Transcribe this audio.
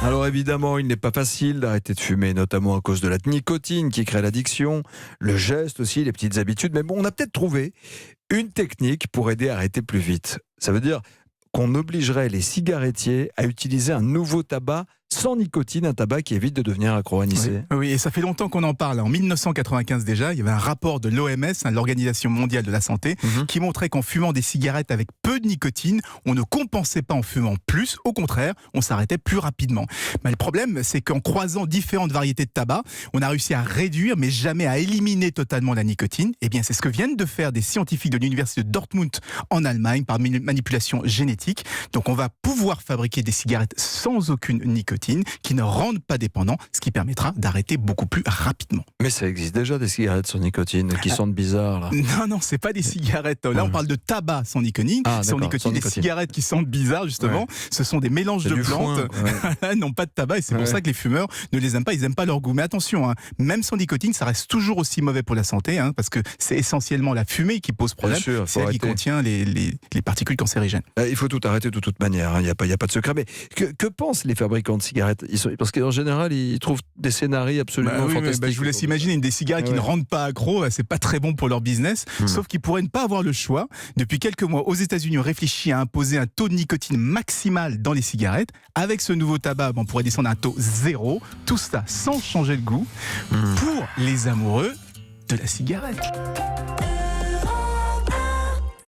Alors évidemment, il n'est pas facile d'arrêter de fumer, notamment à cause de la nicotine qui crée l'addiction, le geste aussi, les petites habitudes. Mais bon, on a peut-être trouvé une technique pour aider à arrêter plus vite. Ça veut dire qu'on obligerait les cigarettiers à utiliser un nouveau tabac sans nicotine, un tabac qui évite de devenir accro. Anissé. Oui, et ça fait longtemps qu'on en parle. En 1995 déjà, il y avait un rapport de l'OMS, l'Organisation mondiale de la santé, qui montrait qu'en fumant des cigarettes avec peu de nicotine, on ne compensait pas en fumant plus. Au contraire, on s'arrêtait plus rapidement. Mais le problème, c'est qu'en croisant différentes variétés de tabac, on a réussi à réduire, mais jamais à éliminer totalement la nicotine. Eh bien, c'est ce que viennent de faire des scientifiques de l'université de Dortmund en Allemagne par manipulation génétique. Donc, on va pouvoir fabriquer des cigarettes sans aucune nicotine, qui ne rendent pas dépendants, ce qui permettra d'arrêter beaucoup plus rapidement. Mais ça existe déjà des cigarettes sans nicotine qui sentent bizarre là. Non, c'est pas des cigarettes. Là, on parle de tabac sans nicotine. Sans nicotine, des cigarettes qui sentent bizarre justement. Ouais. Ce sont des mélanges de plantes. Foin, non pas de tabac, et c'est pour ça que les fumeurs ne les aiment pas. Ils aiment pas leur goût. Mais attention, même sans nicotine, ça reste toujours aussi mauvais pour la santé, parce que c'est essentiellement la fumée qui pose problème. C'est elle qui contient les particules cancérigènes. Il faut tout arrêter de toute manière. Il n'y a pas de secret. Mais que pensent les fabricants de cigarettes? Parce qu'en général, ils trouvent des scénarios absolument fantastiques. Je vous laisse imaginer des cigarettes qui ne rendent pas accro, c'est pas très bon pour leur business, sauf qu'ils pourraient ne pas avoir le choix. Depuis quelques mois, aux États-Unis, on réfléchit à imposer un taux de nicotine maximal dans les cigarettes. Avec ce nouveau tabac, on pourrait descendre à un taux 0, tout ça sans changer le goût, pour les amoureux de la cigarette.